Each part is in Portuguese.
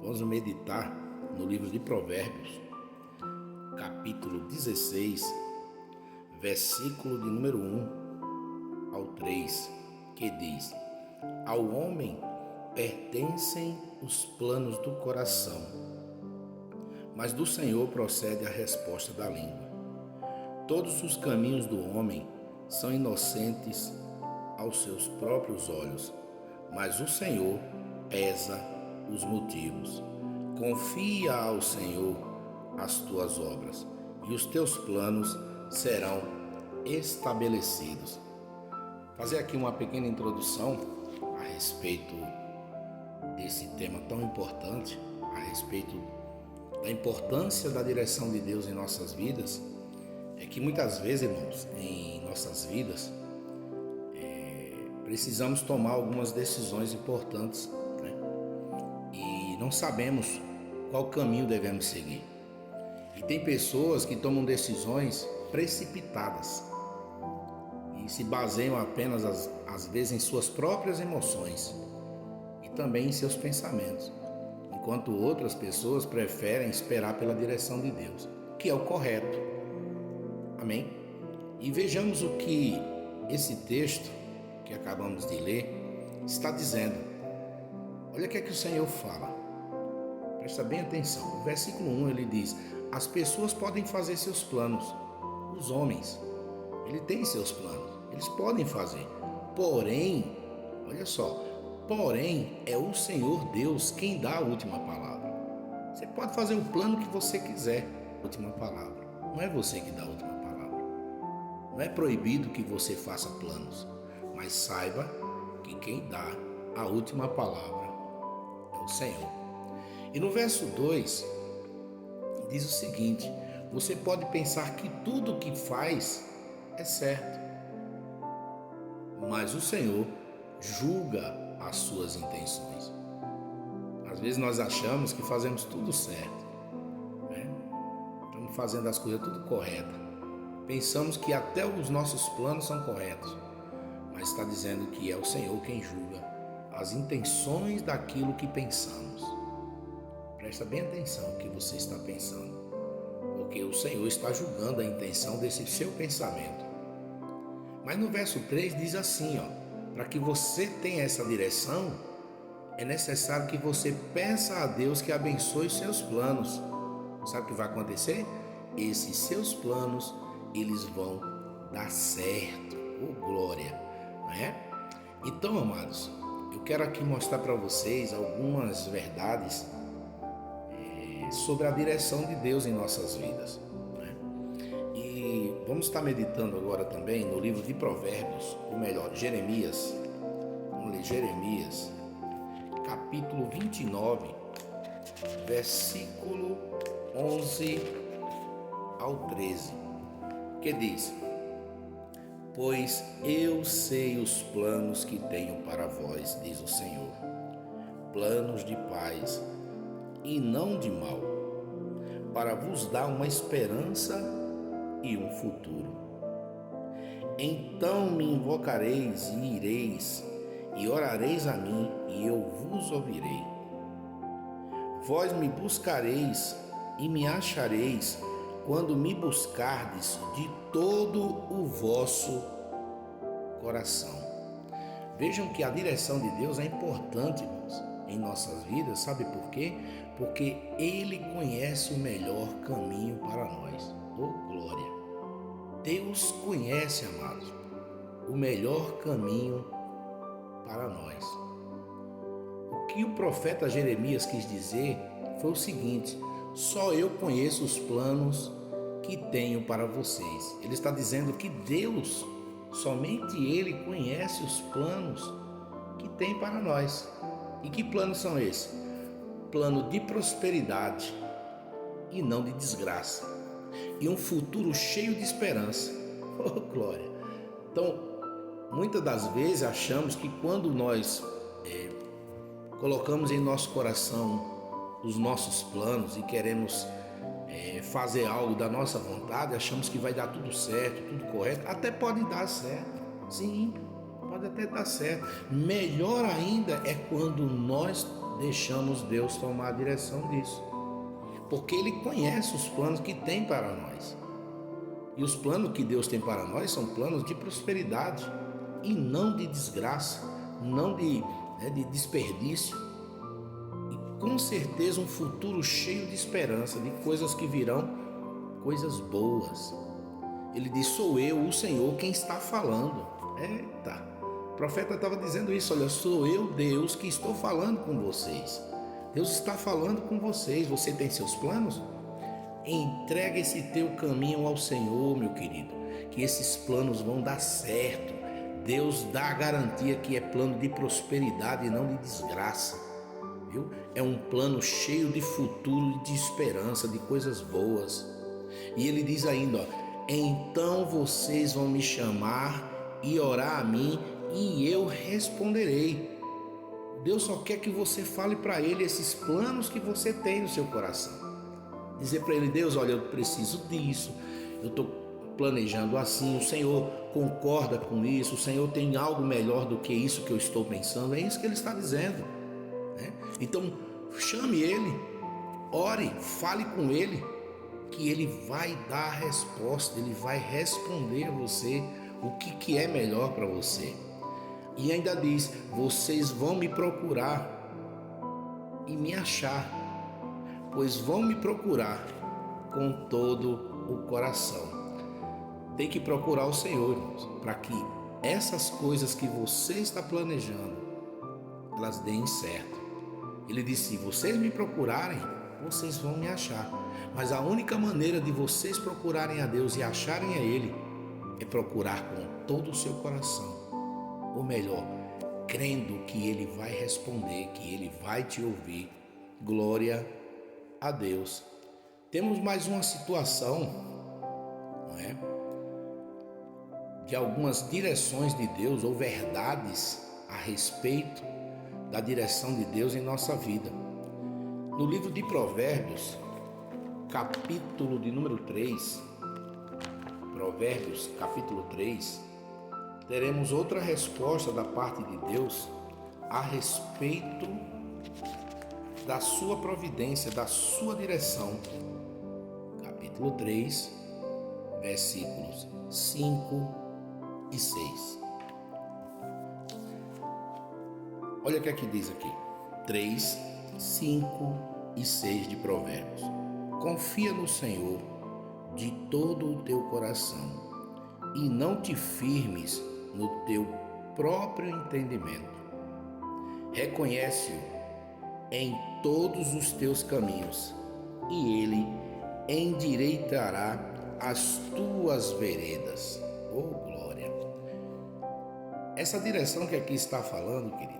Vamos meditar no livro de Provérbios, capítulo 16, versículo de número 1 ao 3, que diz: Ao homem pertencem os planos do coração, mas do Senhor procede a resposta da língua. Todos os caminhos do homem são inocentes aos seus próprios olhos, mas o Senhor pesa os motivos. Confia ao Senhor as tuas obras, e os teus planos serão estabelecidos. Fazer aqui uma pequena introdução a respeito desse tema tão importante, a respeito da importância da direção de Deus em nossas vidas. É que muitas vezes, irmãos, em nossas vidas, precisamos tomar algumas decisões importantes, né? E não sabemos qual caminho devemos seguir. E tem pessoas que tomam decisões precipitadas e se baseiam apenas, às vezes, em suas próprias emoções e também em seus pensamentos, enquanto outras pessoas preferem esperar pela direção de Deus, que é o correto. Amém? E vejamos o que esse texto que acabamos de ler está dizendo. Olha o que é que o Senhor fala. Presta bem atenção. O versículo 1 ele diz: as pessoas podem fazer seus planos. Os homens, ele tem seus planos. Eles podem fazer. Porém, olha só, porém é o Senhor Deus quem dá a última palavra. Você pode fazer o plano que você quiser, a última palavra. Não é você que dá a última palavra. Não é proibido que você faça planos, mas saiba que quem dá a última palavra é o Senhor. E no verso 2 diz o seguinte: você pode pensar que tudo o que faz é certo, mas o Senhor julga as suas intenções. Às vezes nós achamos que fazemos tudo certo, né? Estamos fazendo as coisas tudo corretas. Pensamos que até os nossos planos são corretos, mas está dizendo que é o Senhor quem julga as intenções daquilo que pensamos. Presta bem atenção no que você está pensando, porque o Senhor está julgando a intenção desse seu pensamento. Mas no verso 3 diz assim, para que você tenha essa direção, é necessário que você peça a Deus que abençoe os seus planos. Sabe o que vai acontecer? Esses seus planos, eles vão dar certo. Oh, glória! Não é? Então, amados, eu quero aqui mostrar para vocês algumas verdades sobre a direção de Deus em nossas vidas, né? E vamos estar meditando agora também no livro de Provérbios, ou melhor, Jeremias. Vamos ler Jeremias, capítulo 29, versículo 11 ao 13, que diz: Pois eu sei os planos que tenho para vós, diz o Senhor, planos de paz e não de mal, para vos dar uma esperança e um futuro. Então me invocareis e ireis, e orareis a mim, e eu vos ouvirei. Vós me buscareis e me achareis, quando me buscardes de todo o vosso coração. Vejam que a direção de Deus é importante, irmãos, em nossas vidas. Sabe por quê? Porque Ele conhece o melhor caminho para nós. Oh, glória! Deus conhece, amados, o melhor caminho para nós. O que o profeta Jeremias quis dizer foi o seguinte: só eu conheço os planos que tenho para vocês. Ele está dizendo que Deus, somente Ele conhece os planos que tem para nós. E que planos são esses? Plano de prosperidade e não de desgraça, e um futuro cheio de esperança. Oh, glória! Então, muitas das vezes achamos que quando nós colocamos em nosso coração os nossos planos e queremos fazer algo da nossa vontade, achamos que vai dar tudo certo, tudo correto. Até pode dar certo, sim, pode até dar certo. Melhor ainda é quando nós deixamos Deus tomar a direção disso. Porque Ele conhece os planos que tem para nós. E os planos que Deus tem para nós são planos de prosperidade e não de desgraça, não de desperdício. E com certeza um futuro cheio de esperança, de coisas que virão, coisas boas. Ele diz: sou eu, o Senhor, quem está falando. Eita, o profeta estava dizendo isso: olha, sou eu, Deus, que estou falando com vocês. Deus está falando com vocês. Você tem seus planos? Entrega esse teu caminho ao Senhor, meu querido, que esses planos vão dar certo. Deus dá a garantia que é plano de prosperidade e não de desgraça, viu? É um plano cheio de futuro e de esperança, de coisas boas. E ele diz ainda, ó: então vocês vão me chamar e orar a mim e eu responderei. Deus só quer que você fale para Ele esses planos que você tem no seu coração. Dizer para Ele: Deus, olha, eu preciso disso, eu estou planejando assim, o Senhor concorda com isso, o Senhor tem algo melhor do que isso que eu estou pensando. É isso que Ele está dizendo, né? Então chame Ele, ore, fale com Ele, que Ele vai dar a resposta, Ele vai responder a você o que é melhor para você. E ainda diz: vocês vão me procurar e me achar, pois vão me procurar com todo o coração. Tem que procurar o Senhor, irmãos, para que essas coisas que você está planejando, elas deem certo. Ele disse: se vocês me procurarem, vocês vão me achar. Mas a única maneira de vocês procurarem a Deus e acharem a Ele é procurar com todo o seu coração. Ou melhor, crendo que Ele vai responder, que Ele vai te ouvir. Glória a Deus. Temos mais uma situação, não é? De algumas direções de Deus ou verdades a respeito da direção de Deus em nossa vida. No livro de Provérbios, capítulo de número 3, Provérbios, capítulo 3, teremos outra resposta da parte de Deus a respeito da sua providência, da sua direção. Capítulo 3, versículos 5 e 6. Olha o que aqui diz aqui. 3, 5 e 6 de Provérbios. Confia no Senhor de todo o teu coração e não te firmes no teu próprio entendimento. Reconhece-o em todos os teus caminhos e Ele endireitará as tuas veredas. Oh, glória! Essa direção que aqui está falando, querido,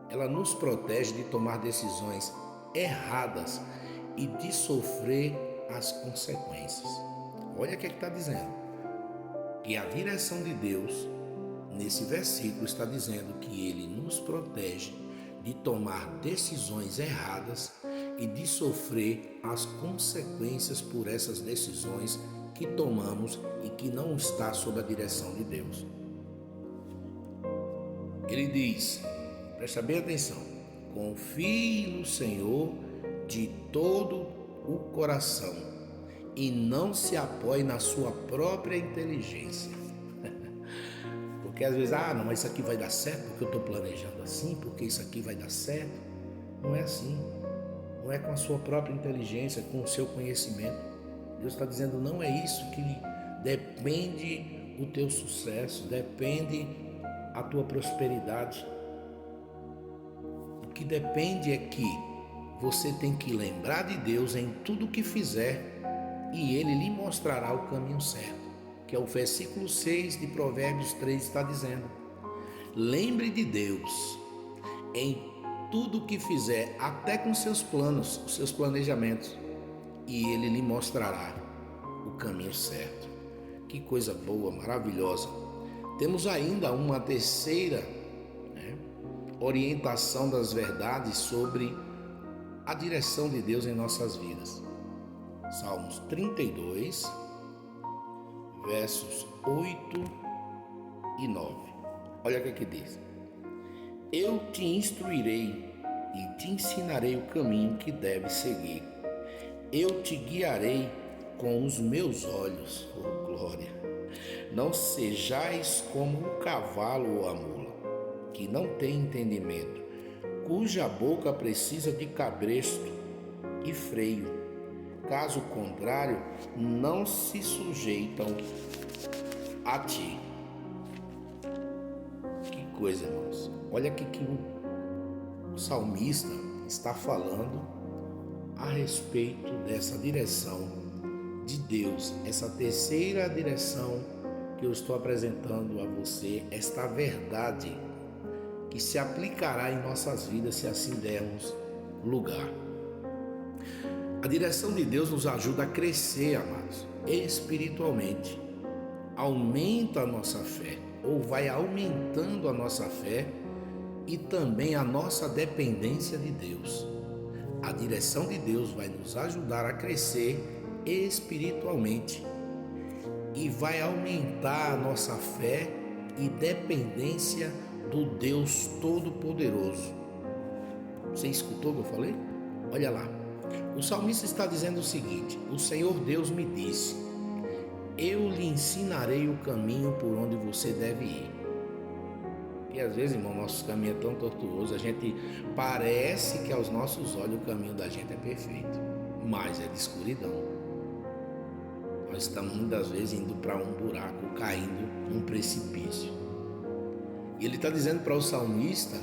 ela nos protege de tomar decisões erradas e de sofrer as consequências. Olha o que está dizendo. Que a direção de Deus, nesse versículo, está dizendo que Ele nos protege de tomar decisões erradas e de sofrer as consequências por essas decisões que tomamos e que não está sob a direção de Deus. Ele diz, presta bem atenção: confie no Senhor de todo o coração e não se apoie na sua própria inteligência. Porque às vezes, não, mas isso aqui vai dar certo porque eu estou planejando assim, porque isso aqui vai dar certo. Não é assim. Não é com a sua própria inteligência, com o seu conhecimento. Deus está dizendo: não é isso que depende o teu sucesso, depende a tua prosperidade. O que depende é que você tem que lembrar de Deus em tudo que fizer e Ele lhe mostrará o caminho certo, que é o versículo 6 de Provérbios 3 está dizendo. Lembre de Deus em tudo que fizer, até com seus planos, os seus planejamentos, e Ele lhe mostrará o caminho certo. Que coisa boa, maravilhosa. Temos ainda uma terceira orientação das verdades sobre a direção de Deus em nossas vidas. Salmos 32, versos 8 e 9. Olha o que aqui diz. Eu te instruirei e te ensinarei o caminho que deves seguir. Eu te guiarei com os meus olhos, oh glória. Não sejais como o cavalo ou a mula, que não tem entendimento, cuja boca precisa de cabresto e freio. Caso contrário, não se sujeitam a ti. Que coisa, irmãos. Olha aqui que o salmista está falando a respeito dessa direção de Deus, essa terceira direção que eu estou apresentando a você, esta verdade que se aplicará em nossas vidas se assim dermos lugar. A direção de Deus nos ajuda a crescer, amados, espiritualmente. Aumenta a nossa fé, ou vai aumentando a nossa fé e também a nossa dependência de Deus. A direção de Deus vai nos ajudar a crescer espiritualmente e vai aumentar a nossa fé e dependência do Deus Todo-Poderoso. Você escutou o que eu falei? Olha lá. O salmista está dizendo o seguinte: o Senhor Deus me disse, eu lhe ensinarei o caminho por onde você deve ir. E às vezes, irmão, nosso caminho é tão tortuoso, a gente parece que aos nossos olhos o caminho da gente é perfeito, mas é de escuridão. Nós estamos muitas vezes indo para um buraco, caindo num precipício. E ele está dizendo para o salmista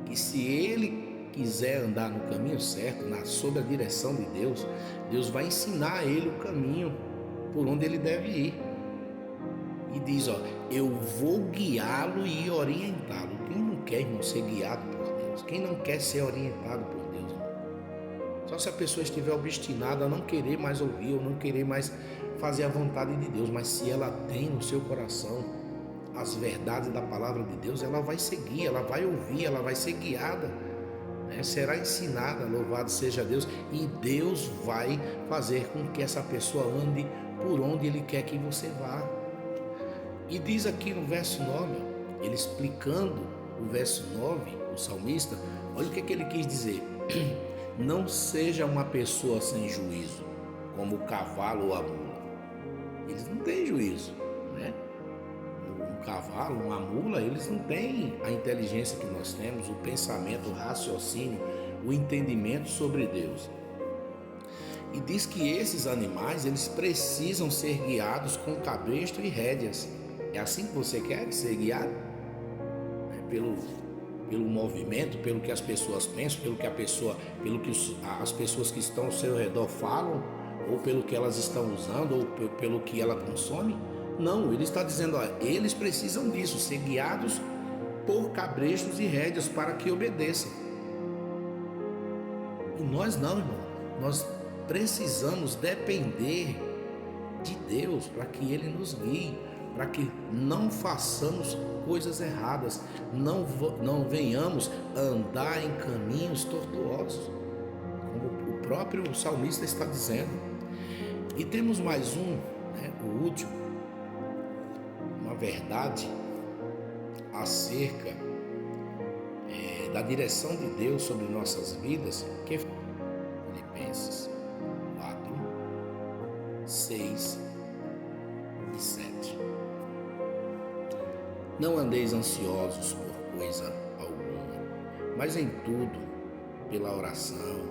que se ele quiser andar no caminho certo, sob a direção de Deus, Deus vai ensinar a ele o caminho por onde ele deve ir. E diz, eu vou guiá-lo e orientá-lo. Quem não quer, irmão, ser guiado por Deus? Quem não quer ser orientado por Deus, irmão? Só se a pessoa estiver obstinada a não querer mais ouvir ou não querer mais fazer a vontade de Deus. Mas se ela tem no seu coração as verdades da palavra de Deus, ela vai seguir, ela vai ouvir, ela vai ser guiada, né? Será ensinada, louvado seja Deus, e Deus vai fazer com que essa pessoa ande por onde Ele quer que você vá. E diz aqui no verso 9, ele explicando o verso 9, o salmista, olha o que ele quis dizer: não seja uma pessoa sem juízo, como o cavalo ou a mula. Eles não têm juízo, né? Um cavalo, uma mula, eles não têm a inteligência que nós temos, o pensamento, o raciocínio, o entendimento sobre Deus. E diz que esses animais, eles precisam ser guiados com cabresto e rédeas. É assim que você quer ser guiado? Pelo movimento, pelo que as pessoas pensam, pelo que as pessoas que estão ao seu redor falam, ou pelo que elas estão usando, ou pelo que ela consome? Não, ele está dizendo, eles precisam disso, ser guiados por cabrestos e rédeas para que obedeçam. E nós não, irmão. Nós precisamos depender de Deus para que Ele nos guie, para que não façamos coisas erradas, não venhamos andar em caminhos tortuosos, como o próprio salmista está dizendo. E temos mais o último, uma verdade acerca da direção de Deus sobre nossas vidas, que é Filipenses 4, 6 e 7. Não andeis ansiosos por coisa alguma, mas em tudo, pela oração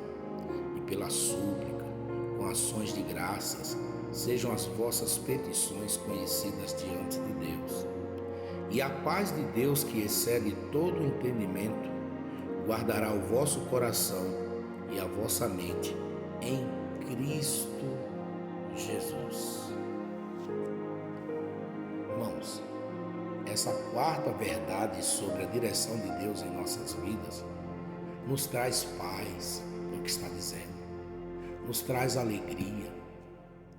e pela súplica, com ações de graças, sejam as vossas petições conhecidas diante de Deus. E a paz de Deus, que excede todo o entendimento, guardará o vosso coração e a vossa mente em Cristo Jesus. Irmãos, essa quarta verdade sobre a direção de Deus em nossas vidas nos traz paz, é o que está dizendo, nos traz alegria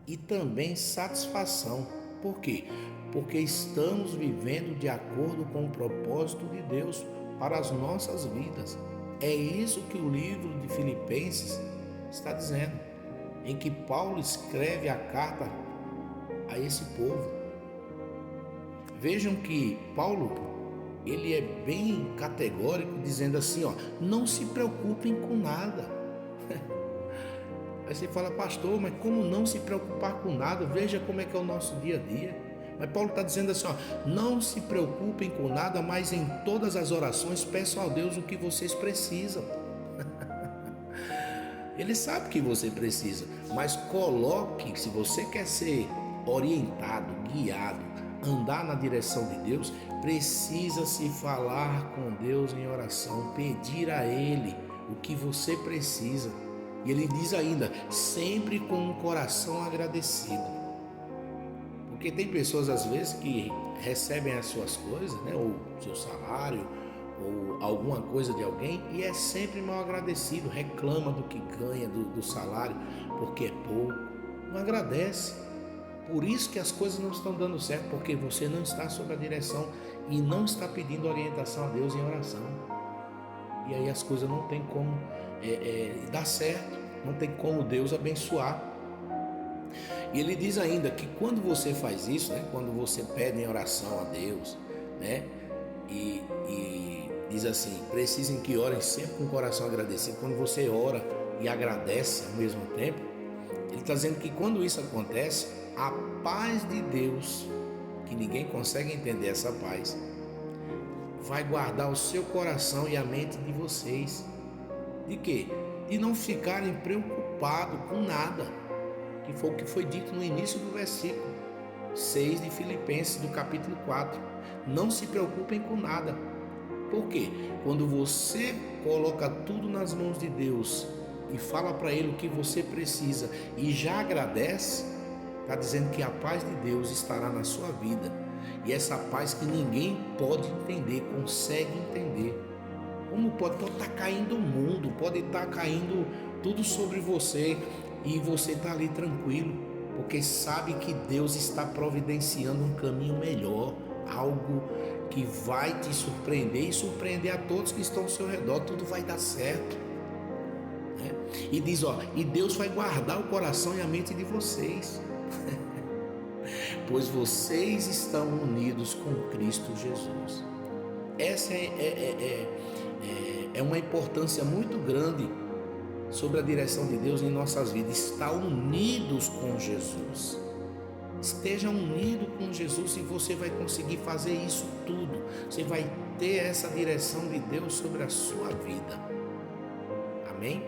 e também satisfação. Por quê? Porque estamos vivendo de acordo com o propósito de Deus para as nossas vidas. É isso que o livro de Filipenses está dizendo, em que Paulo escreve a carta a esse povo. Vejam que Paulo ele é bem categórico, dizendo assim, ó, não se preocupem com nada. Aí você fala, pastor, mas como não se preocupar com nada? Veja como é que é o nosso dia a dia. Mas Paulo está dizendo assim, ó, não se preocupem com nada, mas em todas as orações peçam a Deus o que vocês precisam. Ele sabe que você precisa, mas coloque, se você quer ser orientado, guiado, andar na direção de Deus, precisa se falar com Deus em oração, pedir a Ele o que você precisa. E ele diz ainda, sempre com um coração agradecido. Porque tem pessoas às vezes que recebem as suas coisas, né, ou seu salário, ou alguma coisa de alguém, e é sempre mal agradecido, reclama do que ganha, do salário, porque é pouco, não agradece. Por isso que as coisas não estão dando certo, porque você não está sob a direção e não está pedindo orientação a Deus em oração. E aí as coisas não tem como dar certo, não tem como Deus abençoar. E ele diz ainda que quando você faz isso, né, quando você pede em oração a Deus, né, e diz assim, precisem que orem sempre com o coração agradecido. Quando você ora e agradece ao mesmo tempo, ele está dizendo que quando isso acontece, a paz de Deus, que ninguém consegue entender essa paz, vai guardar o seu coração e a mente de vocês. De quê? De não ficarem preocupados com nada, que foi o que foi dito no início do versículo 6 de Filipenses, do capítulo 4. Não se preocupem com nada. Por quê? Quando você coloca tudo nas mãos de Deus e fala para Ele o que você precisa e já agradece, está dizendo que a paz de Deus estará na sua vida. E essa paz que ninguém pode entender, consegue entender. Como pode estar caindo o mundo, pode estar caindo tudo sobre você e você está ali tranquilo, porque sabe que Deus está providenciando um caminho melhor, algo que vai te surpreender e surpreender a todos que estão ao seu redor. Tudo vai dar certo, né? E diz, ó, e Deus vai guardar o coração e a mente de vocês, pois vocês estão unidos com Cristo Jesus. Essa é uma importância muito grande sobre a direção de Deus em nossas vidas. Estar unidos com Jesus. Esteja unido com Jesus e você vai conseguir fazer isso tudo. Você vai ter essa direção de Deus sobre a sua vida. Amém?